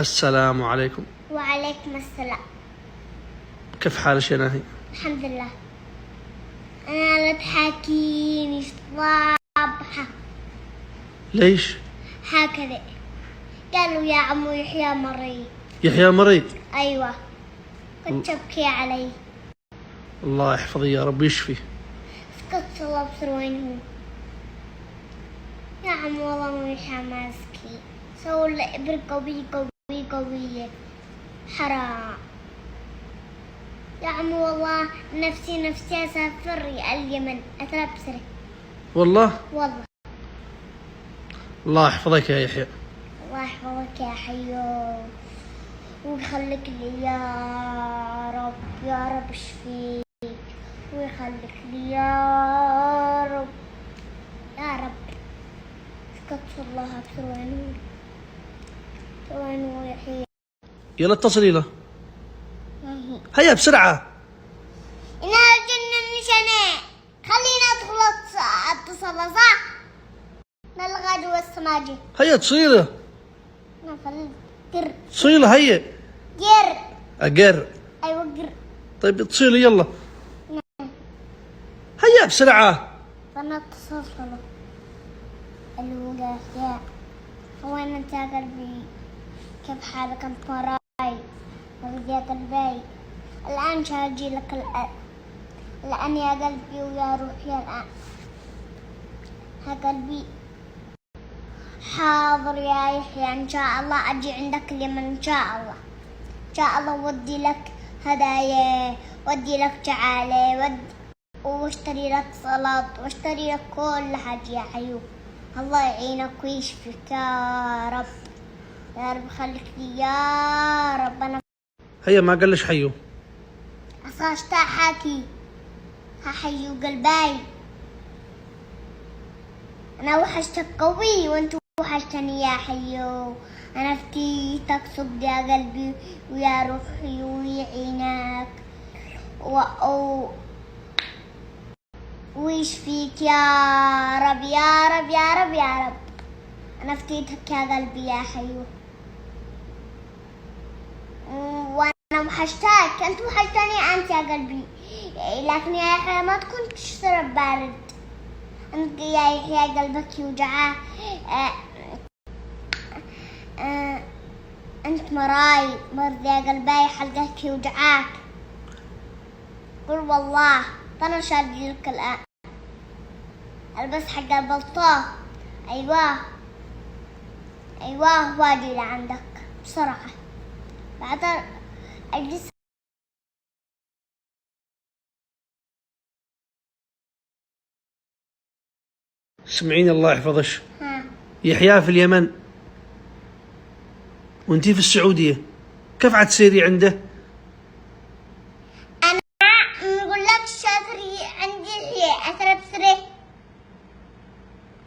السلام عليكم. وعليكم السلام. كيف حالك يا ناهي؟ الحمد لله. أنا لا تحاكيني صباحة. ليش؟ هكذا قالوا يا عمو يحيى مريض. يحيى مريض؟ أيوة، كنت تبكي علي. الله يحفظه يا رب ويشفي. سكت الله ابصر وين هو. يا عمو والله مو يحيى ماسكي، سووا له إبر قوية حرام. يا عمو والله نفسي أسافر اليمن أتلبسره. والله؟ والله. الله يحفظك يا يحيى. الله يحفظك يا حيو ويخليك لي يا رب، يا رب اشفيك ويخليك لي يا رب، يا رب. اسكت الله ابصر وين هو يحيى. يلا اتصلي له. هيا بسرعة. إنها جنني شنو، خلينا اتصل صح. نلغى جوا السماجي. هيا اتصلي له. نفل قر. اتصلي له هيا. قر. أقر. أيوة قر. طيب اتصلي يلا. هيا بسرعة. فأنا اتصلت له. اللي هو قال يا وين أنت يا قلبي؟ كيف حالك أنت مراي؟ يا قلبي الآن شاجي لك الآن يا قلبي ويا روحي الآن. يا قلبي حاضر يا يحيى، إن شاء الله أجي عندك اليمن إن شاء الله. إن شاء الله ودي لك هدايا، ودي لك جعالة، واشتري لك سلط، واشتري لك كل حاجة يا حيو. الله يعينك ويشفيك يا رب، يا رب خليك لي يا رب. أنا هيا ما قالش حيو. أصاشتا حاكي ها حيو قلبي. أنا وحشتك قوي وأنت وحشتني يا حيو. أنا فتيتك صدق يا قلبي ويا روحي ويعينك ويشفيك يا رب، يا رب يا رب يا رب. أنا فتيتك يا قلبي يا حيو، وأنا وحشتك، أنت وحشتني أنت يا قلبي. لكن يا يحيى ما تكون تشرب بارد. أنت يا يحيى قلبك يوجعه. أنت مراي مرض يا قلبي، حلقك يوجعك. قل والله أنا شادي لك الآن. البس حق البلطو. أيوه وادي لعندك بسرعة. بعد أجلس. سمعيني الله يحفظك. ها. يحيى في اليمن وانتي في السعودية، كيف عاد تسيري عنده؟ أنا نقول لك شاطري عندي يحيى أتلبسره.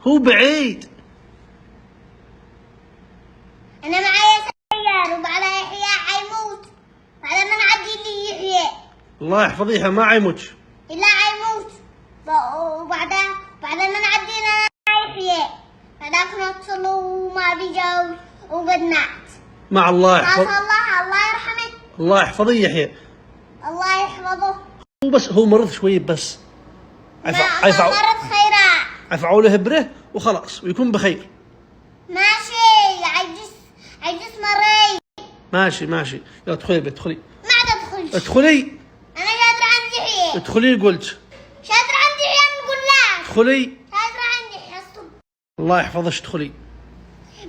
هو بعيد. أنا معايا سيارة وبعدها يحيى حيموت. بعد ما نعدي لي يحيى. الله يحفظ يحيى ما عيموت. لا حيموت. وبعدها بعد ما نعدي لنا يحيى. بعدها نوصل وما بيجاوب وقد مات. مع الله يحفظ. الله يرحمه. الله يحفظ يحيى. الله يحفظه. هو بس هو مرض شوي بس. مرض خيرا. عفعوا له هبره وخلاص ويكون بخير. ماشي. عجز مريض. ماشي يلا ادخلي البيت. ادخلي. ما تدخلش. ادخلي. أنا شاطرة عندي يحيى. ادخلي قلت. شاطرة عندي يحيى نقول لا. ادخلي. شاطرة عندي يحيى. الله يحفظك ادخلي.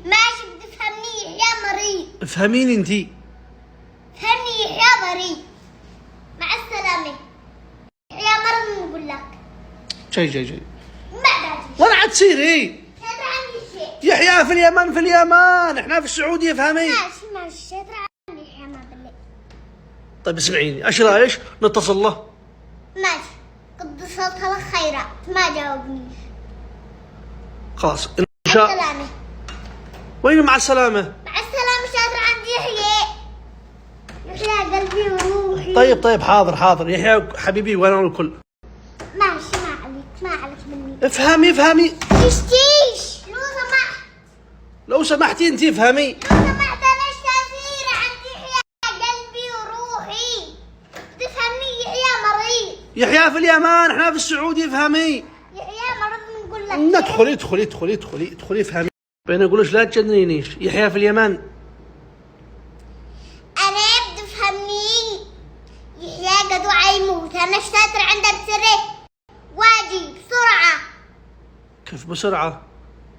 ماشي بتفهمني يحيى مريض. افهميني انتي. فهمني يحيى مريض. مع السلامة. يحيى مرض نقول لك. جاي. ما داجي. وين عاد تسيري؟ شاطرة عندي شيء. يحيى في اليمن احنا في السعودية افهمي. ماشي شاطرة عندي يحيى ما بالله. طيب اسمعيني، ايش رايك نتصل له؟ ماشي. قد وصلت لك خيرات ما جاوبني. خلاص ان شاء الله. السلامة. وين مع السلامة؟ مع السلامة. شاطرة عندي يحيى قلبي وروحي. طيب حاضر يحيى حبيبي وانا الكل. ماشي ما عليك مني. افهمي. تيش. لو لو سمحتي انتي افهمي. سمحت انا اشتاقي يحيى في اليمن، احنا في السعودية، افهمي. يحيى مرض نقول لك. ادخلي افهمي. بين اقولش لا تجننينيش. يحيى في اليمن. انا بتفهمني. يحيى قد عيموت، انا اشتاتر عنده بسرعة واجي بسرعة. كيف بسرعة؟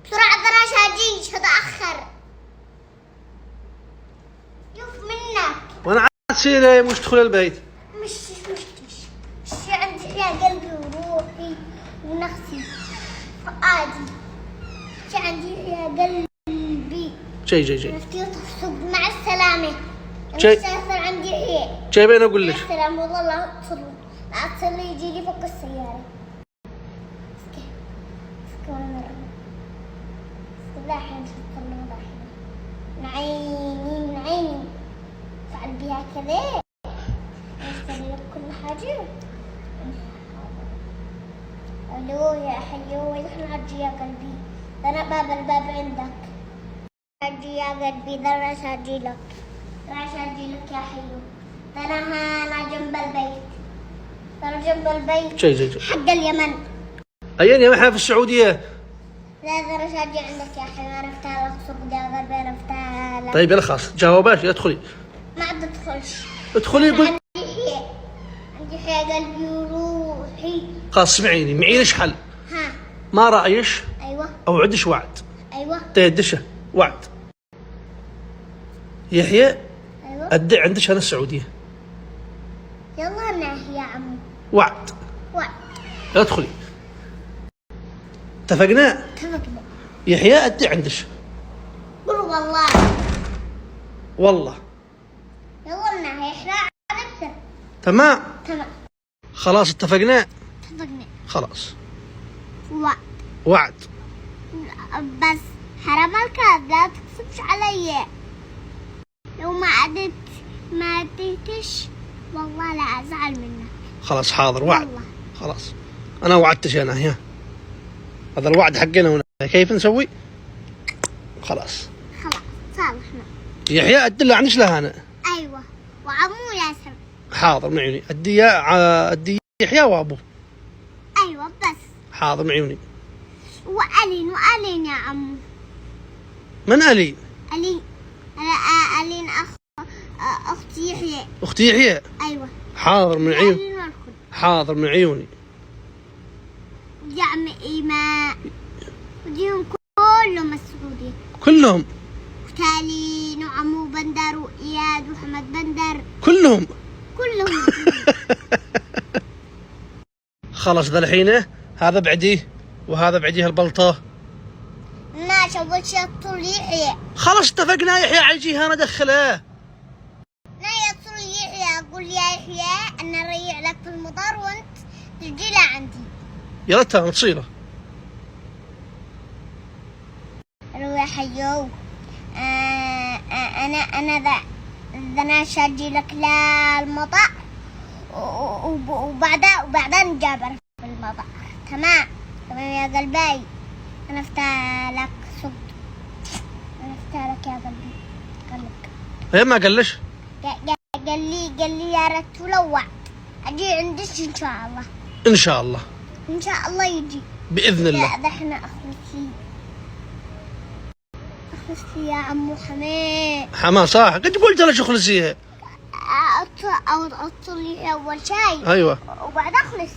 بسرعة دراش اجيش اتأخر. شوف منك. وانا عاد سيري مش تدخل البيت. مش عندي يحيى قلبي وروحي ونفسي فؤادي. مش عندي يحيى قلبي. جاي نفسي تفسد. مع السلامة. جاي. مسافر عندي يحيى. جاي بين اقول مع لك. السلامة. والله لا تصلوا. لا تصلي يجي لي فوق السيارة. اسكت وانا مرة. لا حين تصلوا لا حين. من عيني. فعل بها كذا. اشتري لك كل حاجة. الو يا حيو وين حاجي يا قلبي. انا الباب عندك. حاجي يا قلبي راح اجي لك. يا حيو. انا جنب البيت. جنب البيت. جاي. حق اليمن. اين يا احنا في السعودية. لا راح اجي عندك يا حيو. انا افتح لك سوق يا قلبي. انا افتح لك. طيب يلا خلاص جاوباش ادخلي. ما عاد ادخلش. ادخلي قلت. عندي يحيى قلبي وروحي. خلاص اسمعيني، معينش حل. ها. ما رايش ايوه. او عدش وعد. ايوه. تيدشه وعد. يحيى ايوه. ادعي عندش انا السعودية. يلا نحيا يا عمو. وعد. وعد. ادخلي. اتفقنا؟ اتفقنا. يحيى ادعي عندش. قول والله. والله. يلا نحيا احنا عرفنا. تمام. خلاص اتفقنا. خلاص. وعد. بس حرام الكذب لا تكسبش علي. لو ما اديتش والله لا ازعل منك. خلاص حاضر وعد. والله. خلاص انا وعدتش انا هنا. هذا الوعد حقنا هنا. كيف نسوي؟ خلاص صالحنا. يحيى ادله عنش لها انا. ايوه وعمو ياسر. حاضر من عيوني. ادي يحيى وابوه. ايوه بس. حاضر من عيوني. وألين يا عمو. من ألين؟ ألين. ألين أختي يحيى. أختي يحيى؟ أيوة. حاضر من عيوني. حاضر من عيوني. ودي عم إيمان. وديهم كلهم السعودية. كلهم؟ وتالين وعمو بندر وإياد وحمد بندر. كلهم؟ كلهم. خلاص ذا الحين هذا بعديه وهذا بعديه البلطة. ماشي أول شيء طول يحيى. خلاص اتفقنا. يحيى عيجيها انا ادخله. لا يا طول يحيى. أقول يا يحيى أنا أريح لك في المطار وأنت تجي لعندي. يلا تمام تصيره. الو يا حيو. أنا ذا أجي لك للمطار وبعدين نجابر في المطار. تمام يا قلبي. أنا افتح لك صوت. أنا افتح لك يا قلبي. قلبك. هي ما قالش؟ قال لي يا ريت ولو وعد أجي عندك إن شاء الله. إن شاء الله. إن شاء الله يجي. بإذن الله. لا احنا أخلصي يا عمو حماه صح. قد قلت لك اخلصيها. أطلي أول شيء. أيوة. وبعد أخلص.